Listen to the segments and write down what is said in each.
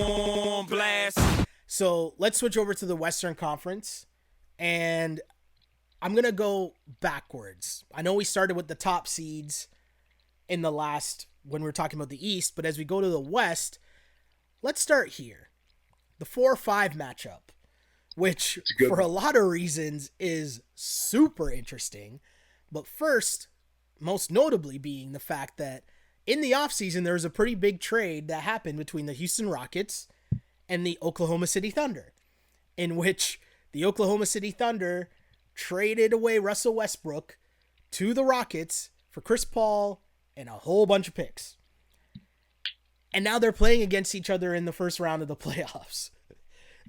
on blast. So let's switch over to the Western Conference, and I'm going to go backwards. I know we started with the top seeds in the last, when we were talking about the East, but as we go to the West, let's start here. The 4-5 matchup, which for a lot of reasons is super interesting. But first, most notably being the fact that in the offseason, there was a pretty big trade that happened between the Houston Rockets and the Oklahoma City Thunder, in which the Oklahoma City Thunder traded away Russell Westbrook to the Rockets for Chris Paul and a whole bunch of picks. And now they're playing against each other in the first round of the playoffs.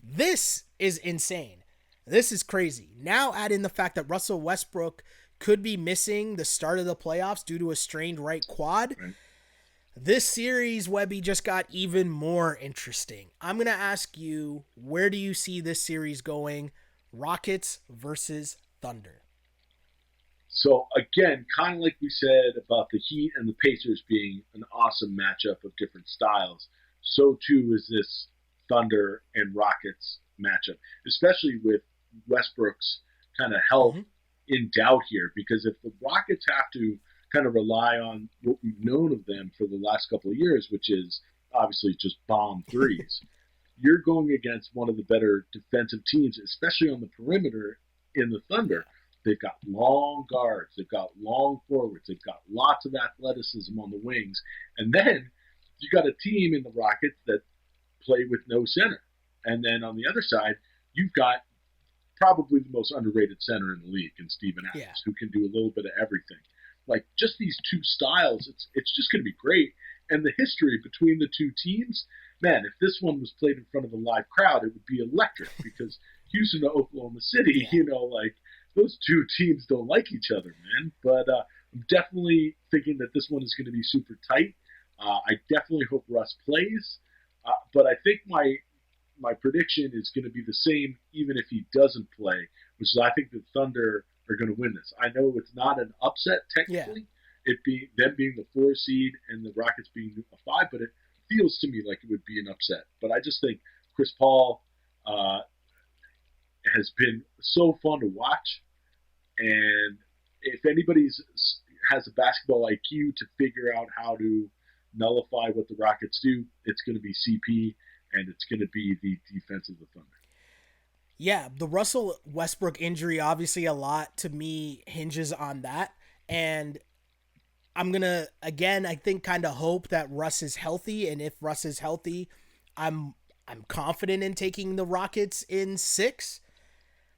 This is insane. This is crazy. Now add in the fact that Russell Westbrook could be missing the start of the playoffs due to a strained right quad. Right. This series, Webby, just got even more interesting. I'm going to ask you, where do you see this series going? Rockets versus Thunder. So, again, kind of like we said about the Heat and the Pacers being an awesome matchup of different styles, so too is this Thunder and Rockets matchup, especially with Westbrook's kind of health in doubt here, because if the Rockets have to kind of rely on what we've known of them for the last couple of years, which is obviously just bomb threes, you're going against one of the better defensive teams, especially on the perimeter in the Thunder. They've got long guards, they've got long forwards, they've got lots of athleticism on the wings, and then you got a team in the Rockets that play with no center. And then on the other side, you've got probably the most underrated center in the league in Steven Adams, who can do a little bit of everything. Like, just these two styles, it's just going to be great. And the history between the two teams, man, if this one was played in front of a live crowd, it would be electric, because Houston to Oklahoma City, those two teams don't like each other, man. But I'm definitely thinking that this one is going to be super tight. I definitely hope Russ plays. But I think my prediction is going to be the same even if he doesn't play, which is I think the Thunder are going to win this. I know it's not an upset technically, them being the 4 seed and the Rockets being a 5, but it feels to me like it would be an upset. But I just think Chris Paul has been so fun to watch, and if anybody has a basketball IQ to figure out how to nullify what the Rockets do, it's going to be CP, and it's going to be the defense of the Thunder. Yeah, the Russell Westbrook injury, obviously a lot to me hinges on that. And I'm going to, again, I think kind of hope that Russ is healthy. And if Russ is healthy, I'm confident in taking the Rockets in 6.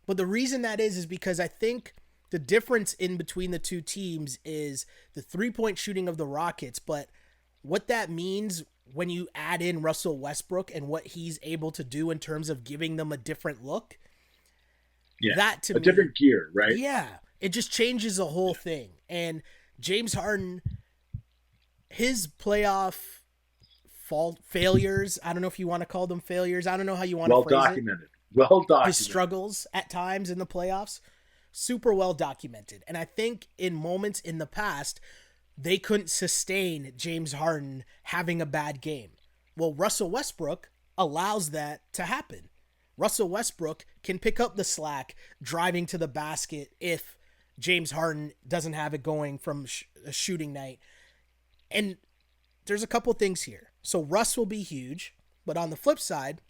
But the reason that is because I think the difference in between the two teams is the 3-point shooting of the Rockets. But what that means when you add in Russell Westbrook and what he's able to do in terms of giving them a different look. Yeah, that to a me, different gear, right? Yeah, it just changes the whole thing. And James Harden, his playoff failures, I don't know if you want to call them failures. I don't know how you want to phrase documented. Well documented. His struggles at times in the playoffs, super well documented. And I think in moments in the past, they couldn't sustain James Harden having a bad game. Well, Russell Westbrook allows that to happen. Russell Westbrook can pick up the slack driving to the basket if James Harden doesn't have it going from a shooting night. And there's a couple things here. So Russ will be huge, but on the flip side,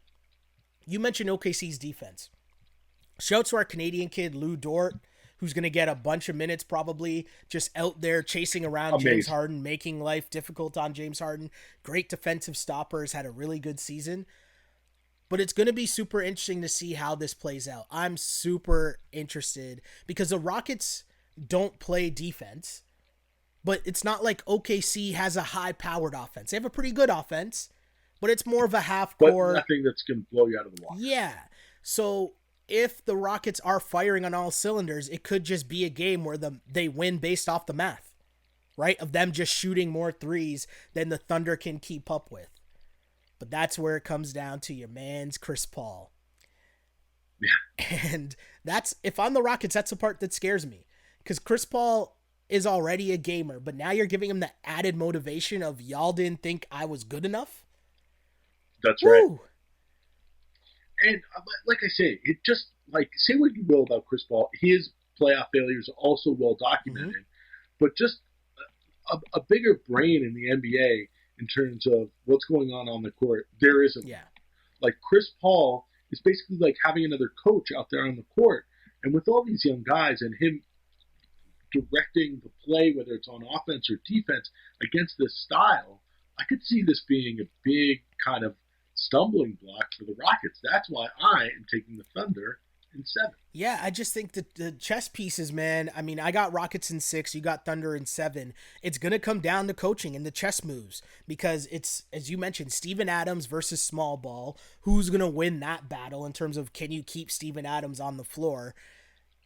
you mentioned OKC's defense. Shouts to our Canadian kid, Lou Dort, who's going to get a bunch of minutes probably just out there chasing around James Harden, making life difficult on James Harden. Great defensive stoppers, had a really good season. But it's going to be super interesting to see how this plays out. I'm super interested because the Rockets don't play defense, but it's not like OKC has a high-powered offense. They have a pretty good offense, but it's more of a half-court. But nothing that's going to blow you out of the water. Yeah. So if the Rockets are firing on all cylinders, it could just be a game where they win based off the math, right? Of them just shooting more threes than the Thunder can keep up with. But that's where it comes down to your man's Chris Paul. Yeah. And if I'm the Rockets, that's the part that scares me. Because Chris Paul is already a gamer, but now you're giving him the added motivation of y'all didn't think I was good enough. That's right. Woo! And like I say, it just like say what you will about Chris Paul, his playoff failures are also well Mm-hmm. documented. But just a bigger brain in the NBA in terms of what's going on the court, there isn't one. Yeah. Like Chris Paul is basically like having another coach out there on the court, and with all these young guys and him directing the play, whether it's on offense or defense, against this style, I could see this being a big kind of stumbling block for the Rockets. That's why I am taking the Thunder in 7. Yeah, I just think that the chess pieces, man. I mean, I got Rockets in 6, you got Thunder in 7. It's going to come down to coaching and the chess moves because it's, as you mentioned, Steven Adams versus small ball. Who's going to win that battle in terms of can you keep Steven Adams on the floor?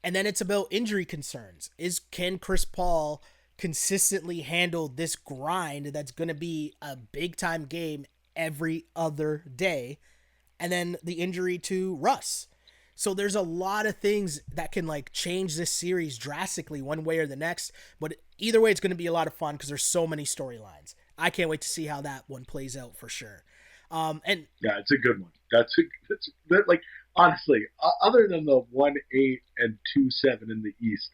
And then it's about injury concerns. Can Chris Paul consistently handle this grind that's going to be a big time game every other day? And then the injury to Russ. So there's a lot of things that can like change this series drastically one way or the next. But either way, it's going to be a lot of fun because there's so many storylines. I can't wait to see how that one plays out for sure. And Yeah, it's a good one. That's like honestly, other than the 1-8 and 2-7 in the East,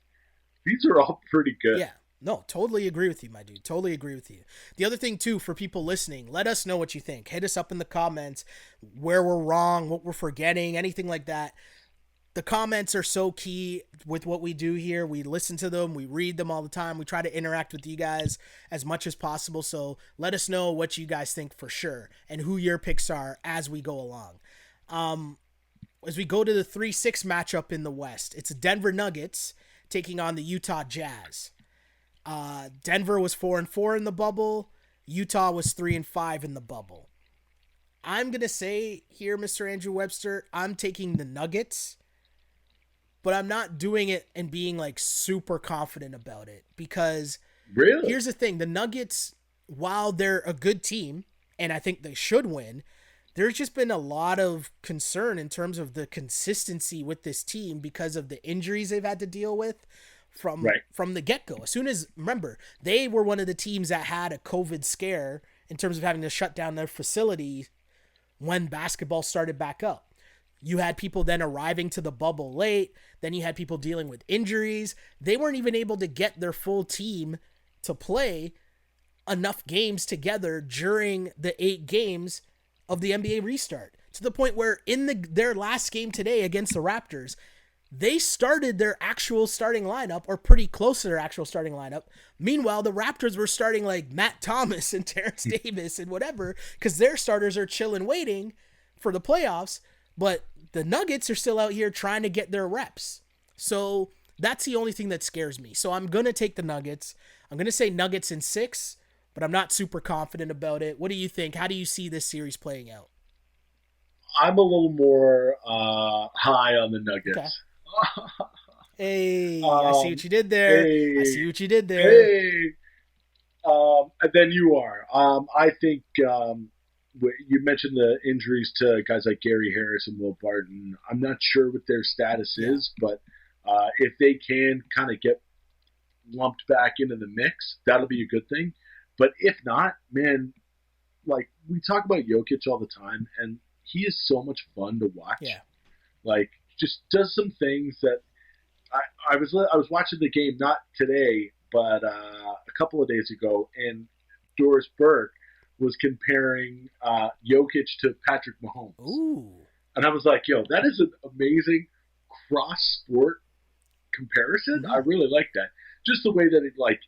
these are all pretty good. yeah, no, totally agree with you, my dude. Totally agree with you. The other thing too, for people listening, let us know what you think. Hit us up in the comments where we're wrong, what we're forgetting, anything like that. The comments are so key with what we do here. We listen to them, we read them all the time. We try to interact with you guys as much as possible. So let us know what you guys think for sure and who your picks are as we go along. As we go to the 3-6 matchup in the West, it's Denver Nuggets taking on the Utah Jazz. Denver was 4-4 in the bubble. Utah was 3-5 in the bubble. I'm gonna say here, Mr. Andrew Webster, I'm taking the Nuggets, but I'm not doing it and being like super confident about it because Really? here's the thing: the Nuggets, while they're a good team and I think they should win, there's just been a lot of concern in terms of the consistency with this team because of the injuries they've had to deal with from the get-go. As soon as, remember, they were one of the teams that had a COVID scare in terms of having to shut down their facility when basketball started back up. You had people then arriving to the bubble late. Then you had people dealing with injuries. They weren't even able to get their full team to play enough games together during the 8 games of the NBA restart, to the point where in their last game today against the Raptors, they started their actual starting lineup or pretty close to their actual starting lineup. Meanwhile, the Raptors were starting like Matt Thomas and Terrence Davis and whatever because their starters are chilling waiting for the playoffs. But the Nuggets are still out here trying to get their reps. So that's the only thing that scares me. So I'm going to take the Nuggets. I'm going to say Nuggets in 6, but I'm not super confident about it. What do you think? How do you see this series playing out? I'm a little more high on the Nuggets. Okay. Hey, I see what you did there. I see what you did there. Hey, and then you are. I think you mentioned the injuries to guys like Gary Harris and Will Barton. I'm not sure what their status is, but if they can kind of get lumped back into the mix, that'll be a good thing. But if not, man, like we talk about Jokic all the time, and he is so much fun to watch. Yeah. Like, just does some things that I was watching the game not today, but a couple of days ago, and Doris Burke was comparing Jokic to Patrick Mahomes. Ooh. And I was like, yo, that is an amazing cross-sport comparison. Mm-hmm. I really like that. Just the way that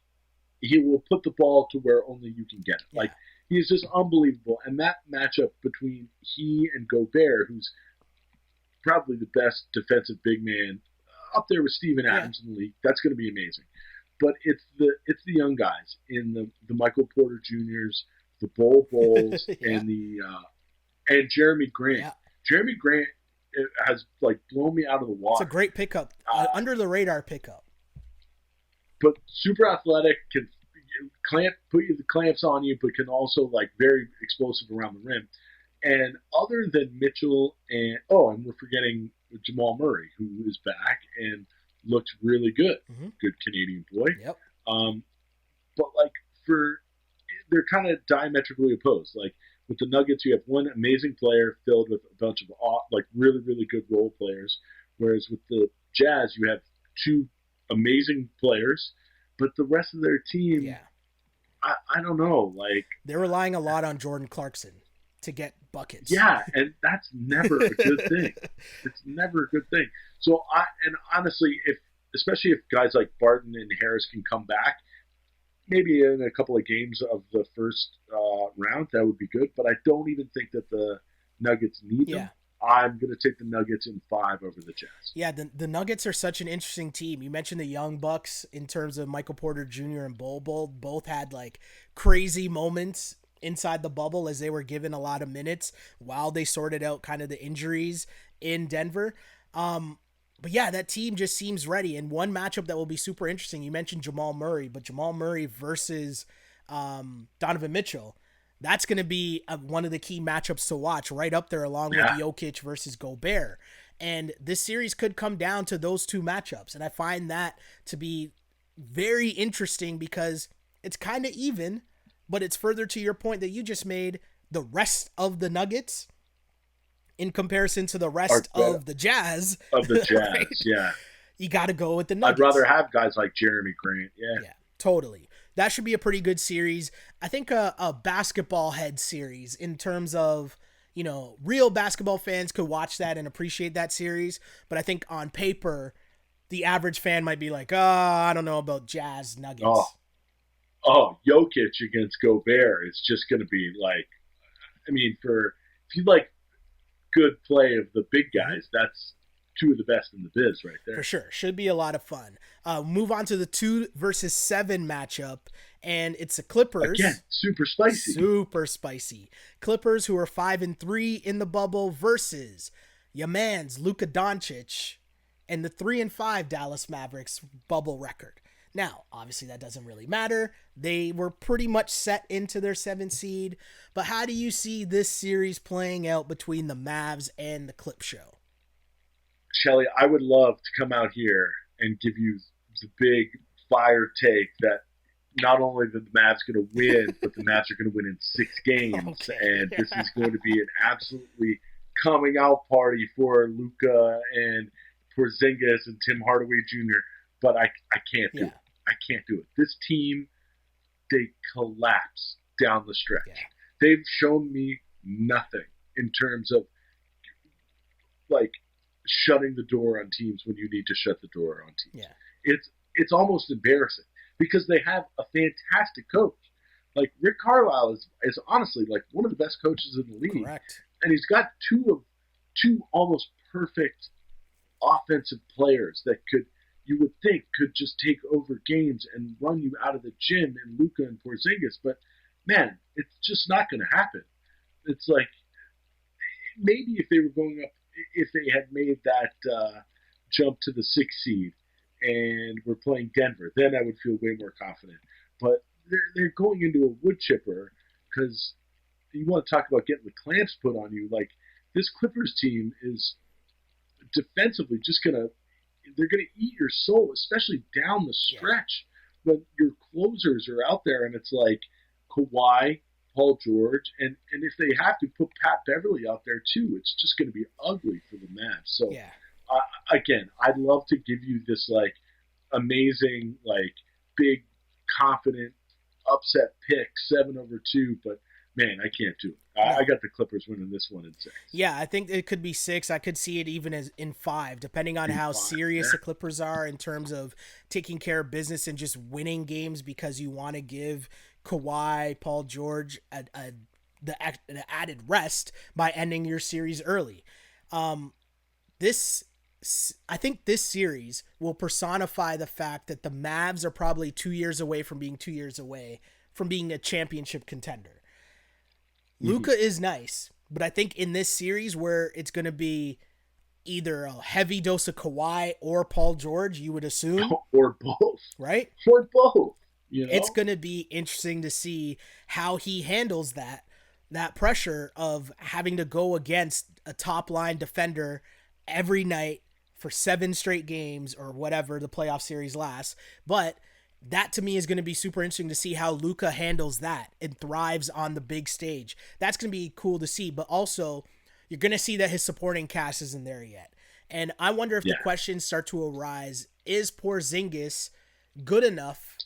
he will put the ball to where only you can get it. Yeah. Like, he is just unbelievable. And that matchup between he and Gobert, who's probably the best defensive big man up there with Steven Adams in the league, that's going to be amazing. But it's the young guys in the Michael Porter Juniors, the Bol Bols, and Jeremy Grant. Yeah. Jeremy Grant has like blown me out of the water. It's a great pickup, under the radar pickup. But super athletic, can put the clamps on you, but can also like very explosive around the rim. And other than Mitchell and we're forgetting Jamal Murray, who is back and looked really good. Mm-hmm. Good Canadian boy. Yep. But like they're kind of diametrically opposed. Like With the Nuggets, you have one amazing player filled with a bunch of like really, really good role players. Whereas with the Jazz, you have two amazing players, but the rest of their team, Yeah. I don't know. Like, They're relying a lot on Jordan Clarkson to get buckets. yeah, and that's never a good thing. It's never a good thing. So and honestly, if especially if guys like Barton and Harris can come back, maybe in a couple of games of the first round, that would be good. But I don't even think that the Nuggets need Yeah. them. I'm going to take the Nuggets in 5 over the Jazz. Yeah, the Nuggets are such an interesting team. You mentioned the young Bucks in terms of Michael Porter Jr. and Bol Bol. Both had like crazy moments inside the bubble as they were given a lot of minutes while they sorted out kind of the injuries in Denver. But yeah, that team just seems ready. And one matchup that will be super interesting, you mentioned Jamal Murray, but Jamal Murray versus Donovan Mitchell. That's going to be one of the key matchups to watch, right up there along with Jokic versus Gobert. And this series could come down to those two matchups. And I find that to be very interesting because it's kind of even, but it's further to your point that you just made, the rest of the Nuggets in comparison to the rest of the Jazz. Of the Jazz, right? Yeah. You got to go with the Nuggets. I'd rather have guys like Jeremy Grant. Yeah, totally. That should be a pretty good series. I think a basketball head series in terms of, real basketball fans could watch that and appreciate that series. But I think on paper, the average fan might be like, I don't know about Jazz Nuggets. Oh, Jokic against Gobert is just going to be like, if you like good play of the big guys, that's two of the best in the biz right there. For sure. Should be a lot of fun. Move on to the 2 versus 7 matchup, and it's the Clippers. Again, super spicy. Super spicy. Clippers, who are 5-3 in the bubble, versus your man's Luka Doncic and the 3-5 Dallas Mavericks bubble record. Now, obviously that doesn't really matter. They were pretty much set into their 7th seed, but how do you see this series playing out between the Mavs and the Clip Show? Shelly, I would love to come out here and give you the big fire take that not only the Mavs going to win, but the Mavs are going to win in 6 games. Okay. And this is going to be an absolutely coming out party for Luka and Porzingis and Tim Hardaway Jr., but I can't do it. I can't do it. This team, they collapse down the stretch. Yeah. They've shown me nothing in terms of like shutting the door on teams when you need to shut the door on teams. Yeah. It's almost embarrassing because they have a fantastic coach. Like Rick Carlisle is honestly like one of the best coaches in the league. Correct. And he's got two almost perfect offensive players that you would think could just take over games and run you out of the gym in Luka and Porzingis. But, man, it's just not going to happen. It's like maybe if they were going up, if they had made that jump to the 6th seed and were playing Denver, then I would feel way more confident. But they're going into a wood chipper because you want to talk about getting the clamps put on you. Like, this Clippers team is defensively just going to – they're going to eat your soul, especially down the stretch when your closers are out there and it's like Kawhi, Paul George, and if they have to put Pat Beverly out there too, it's just going to be ugly for the Mavs. So again, I'd love to give you this like amazing, like big, confident, upset pick 7-2, but man, I can't do it. I got the Clippers winning this one in 6. Yeah, I think it could be 6. I could see it even as in 5, depending on how serious the Clippers are in terms of taking care of business and just winning games because you want to give Kawhi, Paul George the added rest by ending your series early. I think this series will personify the fact that the Mavs are probably 2 years away from being 2 years away from being a championship contender. Luka is nice, but I think in this series where it's going to be either a heavy dose of Kawhi or Paul George, you would assume. Or both. Right? Or both. You know? It's going to be interesting to see how he handles that pressure of having to go against a top-line defender every night for 7 straight games or whatever the playoff series lasts. But That to me is going to be super interesting to see how Luka handles that and thrives on the big stage. That's going to be cool to see, but also you're going to see that his supporting cast isn't there yet. And I wonder if the Yeah, questions start to arise, is Porzingis good enough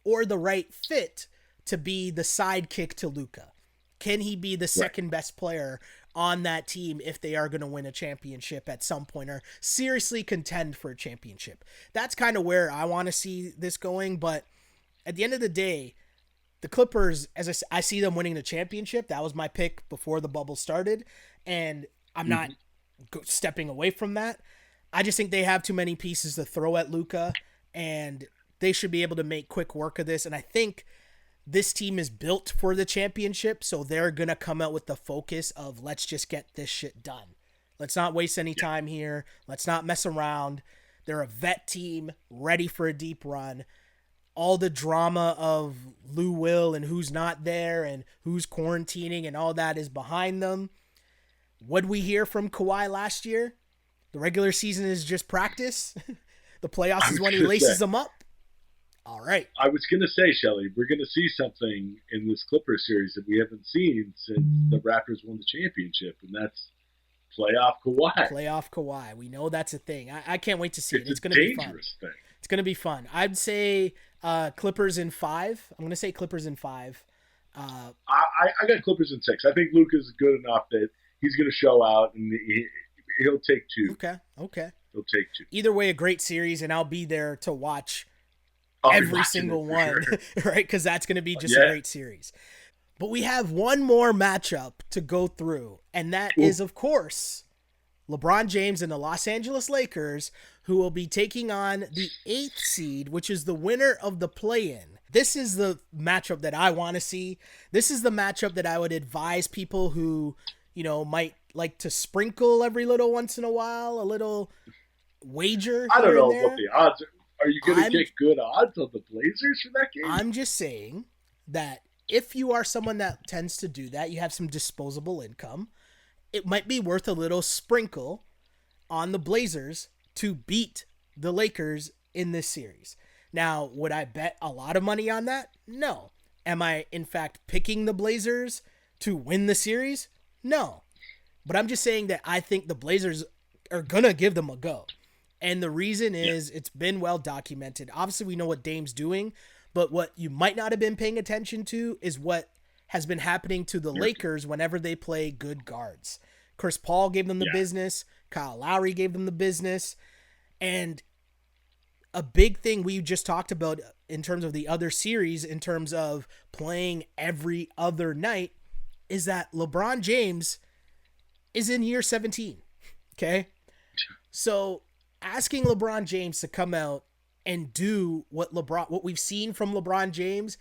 or the right fit to be the sidekick to Luka? Can he be the right. second best player on that team if they are going to win a championship at some point or seriously contend for a championship? That's kind of where I want to see this going. But at the end of the day, the Clippers, as I see them winning the championship. That was my pick before the bubble started. And I'm not Hmm. stepping away from that. I just think they have too many pieces to throw at Luka, and they should be able to make quick work of this. And I think this team is built for the championship, so they're going to come out with the focus of let's just get this shit done. Let's not waste any Yeah, time here. Let's not mess around. They're a vet team ready for a deep run. All the drama of Lou Will and who's not there and who's quarantining and all that is behind them. What we hear from Kawhi last year? The regular season is just practice. The playoffs I is was when he gonna say. laces them up. All right. I was gonna say, Shelly, we're gonna see something in this Clippers series that we haven't seen since the Raptors won the championship, and that's playoff Kawhi. Playoff Kawhi. We know that's a thing. I can't wait to see it. It's a It's going to be fun. dangerous thing. It's going to be fun. I'd say Clippers in 5. I'm going to say Clippers in 5. I got Clippers in 6. I think Luka's good enough that he's gonna show out, and he'll take two. Okay. Okay. He'll take two. Either way, a great series, and I'll be there to watch I'll be every watching single it for one, sure. right? Because that's going to be just a Yeah. great series. But we have one more matchup to go through, and that Ooh. is, of course, LeBron James and the Los Angeles Lakers, who will be taking on the 8th seed, which is the winner of the play-in. This is the matchup that I want to see. This is the matchup that I would advise people who, might like to sprinkle every little once in a while, a little wager I don't here and know what there. the odds are. Are you going to I'm get good odds on the Blazers for that game? I'm just saying that if you are someone that tends to do that, you have some disposable income, it might be worth a little sprinkle on the Blazers to beat the Lakers in this series. Now, would I bet a lot of money on that? No. Am I, in fact, picking the Blazers to win the series? No. But I'm just saying that I think the Blazers are going to give them a go. And the reason Yeah. is it's been well documented. Obviously, we know what Dame's doing, but what you might not have been paying attention to is what has been happening to the Lakers whenever they play good guards. Chris Paul gave them the Yeah. business. Kyle Lowry gave them the business. And a big thing we just talked about in terms of the other series, in terms of playing every other night, is that LeBron James is in year 17. Okay? So asking LeBron James to come out and do what we've seen from LeBron James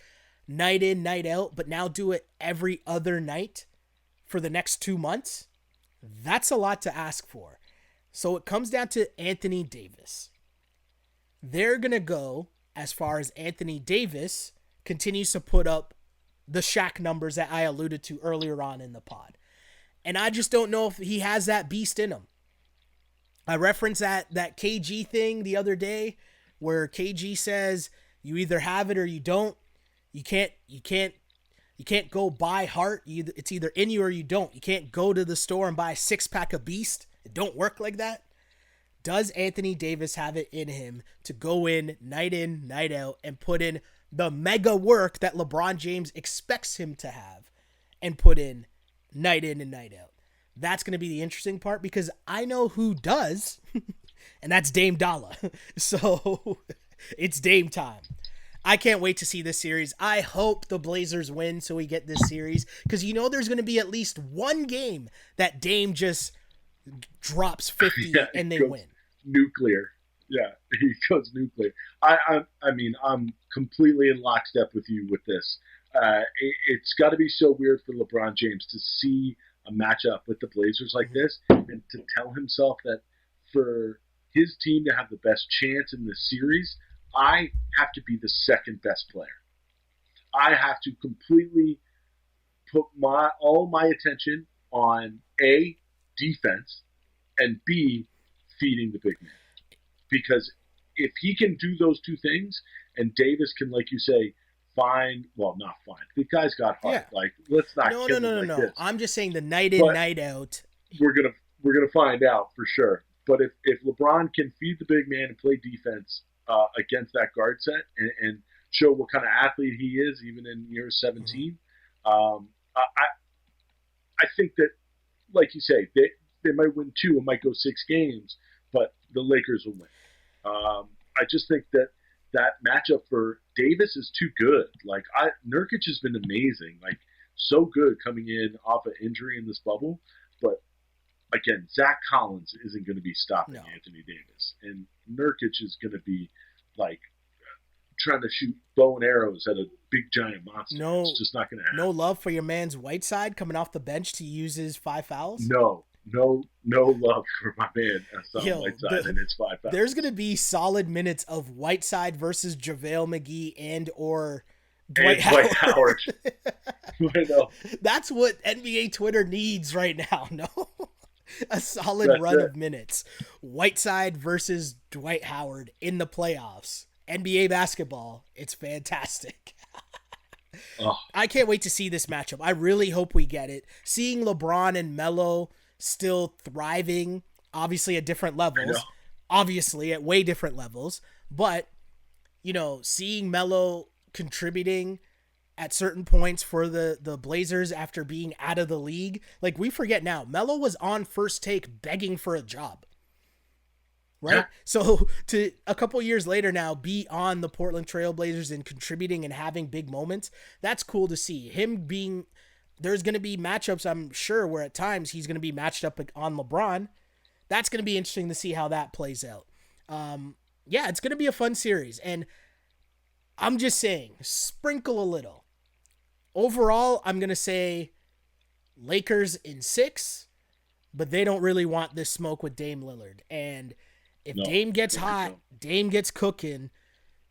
night in, night out, but now do it every other night for the next 2 months, that's a lot to ask for. So it comes down to Anthony Davis. They're going to go as far as Anthony Davis continues to put up the Shaq numbers that I alluded to earlier on in the pod. And I just don't know if he has that beast in him. I referenced that KG thing the other day where KG says you either have it or you don't. You can't go buy heart. It's either in you or you don't. You can't go to the store and buy a 6-pack of Beast. It don't work like that. Does Anthony Davis have it in him to go in, night out, and put in the mega work that LeBron James expects him to have and put in night and night out? That's going to be the interesting part because I know who does, and that's Dame Dalla. So it's Dame time. I can't wait to see this series. I hope the Blazers win so we get this series because there's going to be at least one game that Dame just drops 50 Yeah, and he they goes win. nuclear. Yeah, he goes nuclear. I mean, I'm completely in lockstep with you with this. It's got to be so weird for LeBron James to see a matchup with the Blazers like this and to tell himself that for his team to have the best chance in the series, I have to be the second best player. I have to completely put all my attention on A, defense, and B, feeding the big man. Because if he can do those two things and Davis can, like you say, not find. The guy's got heart. Yeah. Like, let's not No, kill no, no, him no, like no. this. I'm just saying the night in, But night out. we're gonna find out for sure. But if LeBron can feed the big man and play defense against that guard set and show what kind of athlete he is, even in year 17, I think that, like you say, they might win 2 and might go 6 games, but the Lakers will win. I just think that matchup for Davis is too good. Like, Nurkic has been amazing, like so good coming in off an injury in this bubble, but again, Zach Collins isn't going to be stopping Anthony Davis, and Nurkic is going to be like trying to shoot bow and arrows at a big giant monster. No, it's just not going to happen. No love for your man's Whiteside coming off the bench to use his 5 fouls? No love for my man Whiteside and his 5 fouls. There's going to be solid minutes of Whiteside versus JaVale McGee and or Dwight Howard. I know. That's what NBA Twitter needs right now, no? A solid run of minutes. Whiteside versus Dwight Howard in the playoffs. NBA basketball. It's fantastic. I can't wait to see this matchup. I really hope we get it. Seeing LeBron and Melo still thriving, obviously at different levels. Obviously at way different levels. But, seeing Melo contributing at certain points for the Blazers after being out of the league. Like, we forget now, Melo was on First Take begging for a job. Right? Yeah. So to a couple years later now be on the Portland Trail Blazers and contributing and having big moments, that's cool to see. There's going to be matchups, I'm sure, where at times he's going to be matched up on LeBron. That's going to be interesting to see how that plays out. It's going to be a fun series. And I'm just saying, sprinkle a little. Overall, I'm going to say Lakers in 6, but they don't really want this smoke with Dame Lillard. And if Dame gets hot, Dame gets cooking,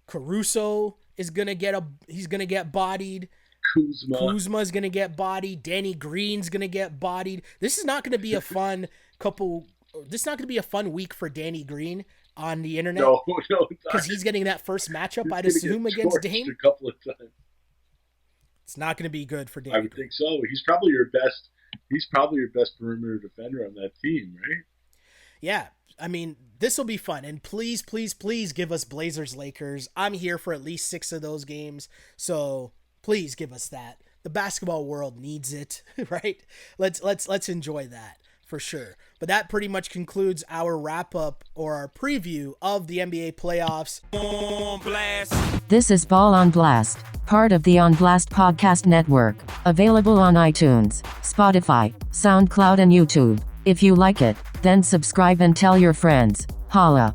Caruso is going to get bodied. Kuzma is going to get bodied. Danny Green's going to get bodied. This is not going to be a fun week for Danny Green on the internet. No, because he's getting that first matchup, I'd assume, against Dame. A couple of times. It's not going to be good for Danny. I would think so. He's probably your best perimeter defender on that team, right? Yeah. I mean, this will be fun. And please, please, please give us Blazers Lakers. I'm here for at least 6 of those games. So please give us that. The basketball world needs it, right? Let's enjoy that for sure. But that pretty much concludes our wrap up or our preview of the NBA playoffs. This is Ball on Blast, part of the On Blast Podcast Network, available on iTunes, Spotify, SoundCloud, and YouTube. If you like it, then subscribe and tell your friends. Holla.